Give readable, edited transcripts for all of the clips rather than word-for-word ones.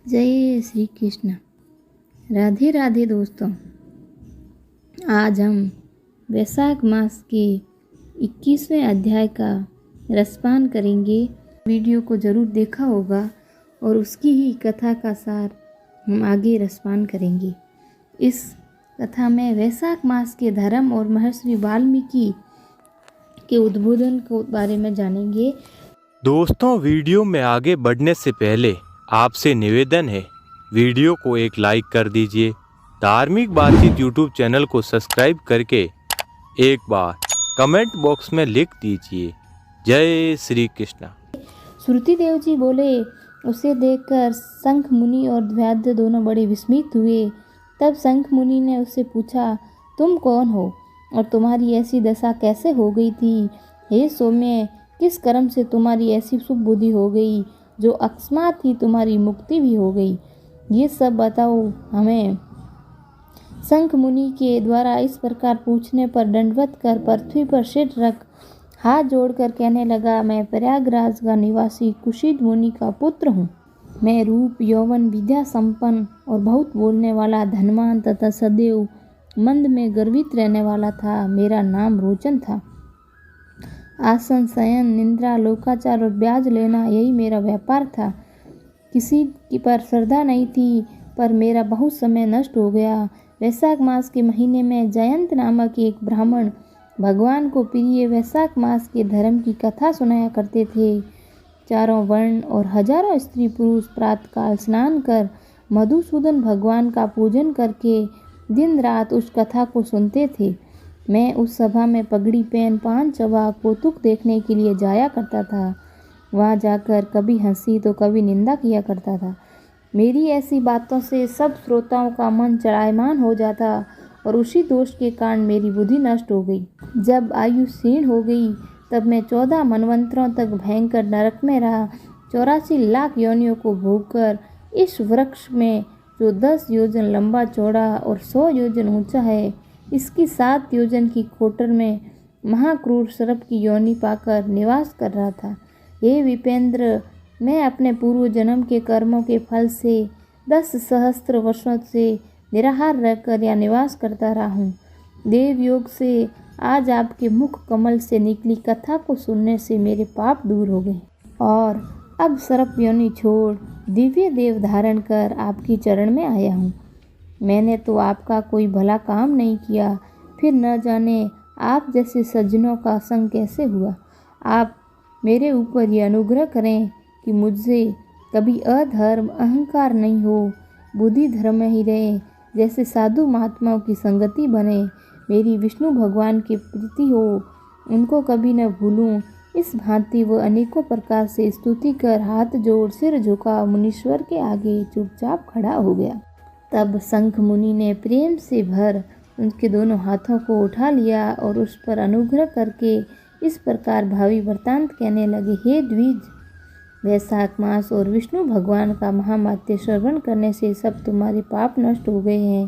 जय श्री कृष्ण। राधे राधे दोस्तों। आज हम वैशाख मास के 21वें अध्याय का रसपान करेंगे। वीडियो को ज़रूर देखा होगा और उसकी ही कथा का सार हम आगे रसपान करेंगे। इस कथा में वैशाख मास के धर्म और महर्षि वाल्मीकि के उद्बोधन के बारे में जानेंगे। दोस्तों, वीडियो में आगे बढ़ने से पहले आपसे निवेदन है, वीडियो को एक लाइक कर दीजिए। धार्मिक बातचीत यूट्यूब चैनल को सब्सक्राइब करके एक बार कमेंट बॉक्स में लिख दीजिए, जय श्री कृष्ण। श्रुतिदेव जी बोले। उसे देखकर शंख मुनि और व्याध दोनों बड़े विस्मित हुए। तब शंख मुनि ने उससे पूछा, तुम कौन हो और तुम्हारी ऐसी दशा कैसे हो गई थी? हे सौम्य, किस कर्म से तुम्हारी ऐसी शुभ बुद्धि हो गई जो अकस्मात ही तुम्हारी मुक्ति भी हो गई? ये सब बताओ हमें। शंख मुनि के द्वारा इस प्रकार पूछने पर दंडवत कर पृथ्वी पर सिर रख हाथ जोड़कर कहने लगा, मैं प्रयागराज का निवासी कुशिद मुनि का पुत्र हूँ। मैं रूप, यौवन, विद्या संपन्न और बहुत बोलने वाला, धनवान तथा सदैव मंद में गर्वित रहने वाला था। मेरा नाम रोचन था। आसन, शयन, निंद्रा, लोकाचार और ब्याज लेना यही मेरा व्यापार था। किसी की पर श्रद्धा नहीं थी, पर मेरा बहुत समय नष्ट हो गया। वैशाख मास के महीने में जयंत नामक एक ब्राह्मण भगवान को प्रिय वैशाख मास के धर्म की कथा सुनाया करते थे। चारों वर्ण और हजारों स्त्री पुरुष प्रातःकाल स्नान कर मधुसूदन भगवान का पूजन करके दिन रात उस कथा को सुनते थे। मैं उस सभा में पगड़ी पहन पान चबा कौतुक देखने के लिए जाया करता था। वहाँ जाकर कभी हंसी तो कभी निंदा किया करता था। मेरी ऐसी बातों से सब श्रोताओं का मन चढ़ायमान हो जाता और उसी दोष के कारण मेरी बुद्धि नष्ट हो गई। जब आयु क्षीण हो गई तब मैं 14 मनवंतरों तक भयंकर नरक में रहा। 84 लाख योनियों को भोगकर इस वृक्ष में जो 10 योजन लंबा चौड़ा और 100 योजन ऊंचा है, इसकी 7 योजन की कोटर में महाक्रूर सर्प की योनि पाकर निवास कर रहा था। हे विपेंद्र, मैं अपने पूर्व जन्म के कर्मों के फल से 10 सहस्त्र वर्षों से निराहार रहकर यहाँ निवास करता रहा हूँ। देव योग से आज आपके मुख कमल से निकली कथा को सुनने से मेरे पाप दूर हो गए और अब सर्प योनि छोड़ दिव्य देव धारण कर आपकी चरण में आया हूँ। मैंने तो आपका कोई भला काम नहीं किया, फिर न जाने आप जैसे सज्जनों का संग कैसे हुआ। आप मेरे ऊपर ये अनुग्रह करें कि मुझसे कभी अधर्म अहंकार नहीं हो, बुद्धि धर्म में ही रहे, जैसे साधु महात्माओं की संगति बने, मेरी विष्णु भगवान की प्रीति हो, उनको कभी न भूलूं। इस भांति वो अनेकों प्रकार से स्तुति कर हाथ जोड़ सिर झुका मुनीश्वर के आगे चुपचाप खड़ा हो गया। तब शंख मुनि ने प्रेम से भर उनके दोनों हाथों को उठा लिया और उस पर अनुग्रह करके इस प्रकार भावी वृत्तांत कहने लगे, हे द्विज, वैशाख मास और विष्णु भगवान का महामात्य श्रवण करने से सब तुम्हारे पाप नष्ट हो गए हैं।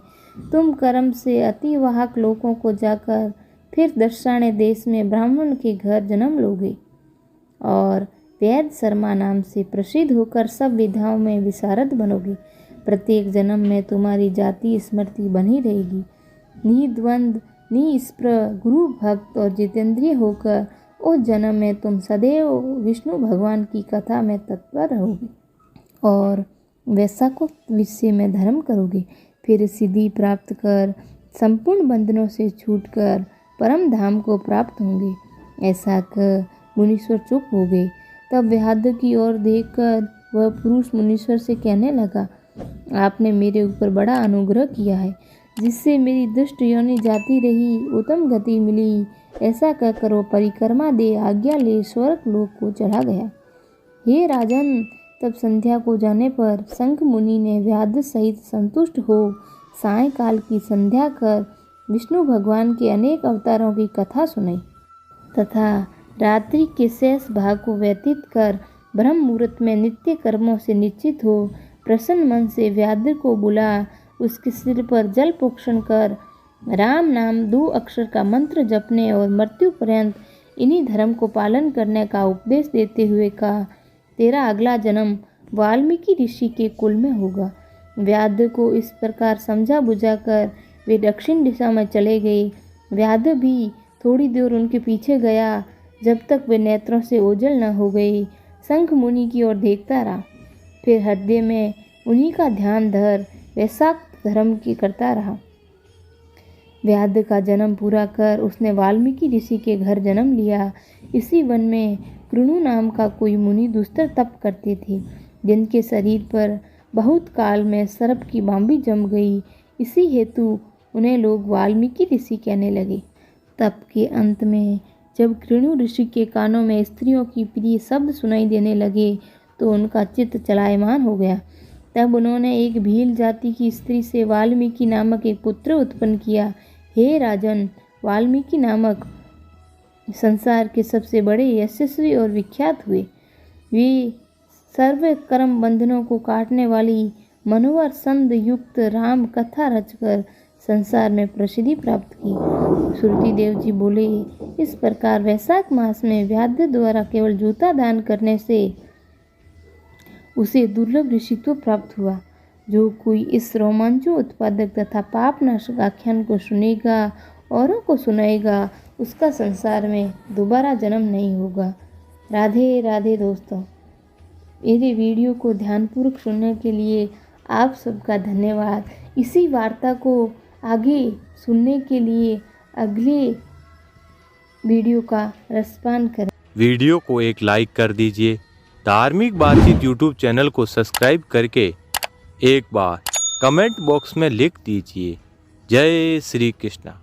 तुम कर्म से अतिवाहक लोगों को जाकर फिर दर्शाने देश में ब्राह्मण के घर जन्म लोगे और वैद शर्मा नाम से प्रसिद्ध होकर सब विधाओं में विशारद बनोगे। प्रत्येक जन्म में तुम्हारी जाति स्मृति बनी रहेगी। निद्वंद, निस्पृह, गुरु भक्त और जितेंद्रिय होकर उस जन्म में तुम सदैव विष्णु भगवान की कथा में तत्पर रहोगे और वैशाखों विषय में धर्म करोगे। फिर सिद्धि प्राप्त कर संपूर्ण बंधनों से छूटकर परम धाम को प्राप्त होंगे। ऐसा कर मुनीश्वर चुप हो गए। तब व्याध की ओर देखकर वह पुरुष मुनीश्वर से कहने लगा, आपने मेरे ऊपर बड़ा अनुग्रह किया है, जिससे मेरी दुष्ट योनि जाती रही, उत्तम गति मिली। ऐसा कहकर वो परिक्रमा दे आज्ञा ले स्वर्ग लोक को चढ़ा गया। हे राजन, तब संध्या को जाने पर शंख मुनि ने व्याध सहित संतुष्ट हो सायंकाल की संध्या कर विष्णु भगवान के अनेक अवतारों की कथा सुनाई तथा रात्रि के शेष भाग को व्यतीत कर ब्रह्म मुहूर्त में नित्य कर्मों से निश्चित हो प्रसन्न मन से व्याध को बुला उसके सिर पर जल प्रोक्षण कर राम नाम 2 अक्षर का मंत्र जपने और मृत्यु पर्यंत इन्हीं धर्म को पालन करने का उपदेश देते हुए कहा, तेरा अगला जन्म वाल्मीकि ऋषि के कुल में होगा। व्याध को इस प्रकार समझा बुझाकर वे दक्षिण दिशा में चले गए। व्याध भी थोड़ी दूर उनके पीछे गया, जब तक वे नेत्रों से ओझल न हो गई। शंख मुनि की ओर देखता रहा, फिर हृदय में उन्हीं का ध्यान धर वैशाख धर्म की करता रहा। व्याध का जन्म पूरा कर उसने वाल्मीकि ऋषि के घर जन्म लिया। इसी वन में कृणु नाम का कोई मुनि दुस्तर तप करते थे, जिनके शरीर पर बहुत काल में सर्प की बांबी जम गई। इसी हेतु उन्हें लोग वाल्मीकि ऋषि कहने लगे। तप के अंत में जब कृणु ऋषि के कानों में स्त्रियों की प्रिय शब्द सुनाई देने लगे तो उनका चित्त चलायमान हो गया। तब उन्होंने एक भील जाति की स्त्री से वाल्मीकि नामक एक पुत्र उत्पन्न किया। हे राजन, वाल्मीकि नामक संसार के सबसे बड़े यशस्वी और विख्यात हुए। वे सर्व कर्म बंधनों को काटने वाली मनोहर छंद युक्त राम कथा रचकर संसार में प्रसिद्धि प्राप्त की। श्रुति देव जी बोले, इस प्रकार वैशाख मास में व्याध द्वारा केवल जूता दान करने से उसे दुर्लभ ऋषित्व प्राप्त हुआ। जो कोई इस रोमांचो उत्पादक तथा पापनाशक आख्यान को सुनेगा, औरों को सुनाएगा, उसका संसार में दोबारा जन्म नहीं होगा। राधे राधे दोस्तों, मेरे वीडियो को ध्यानपूर्वक सुनने के लिए आप सबका धन्यवाद। इसी वार्ता को आगे सुनने के लिए अगले वीडियो का रसपान करें। वीडियो को एक लाइक कर दीजिए। धार्मिक बातचीत यूट्यूब चैनल को सब्सक्राइब करके एक बार कमेंट बॉक्स में लिख दीजिए, जय श्री कृष्णा।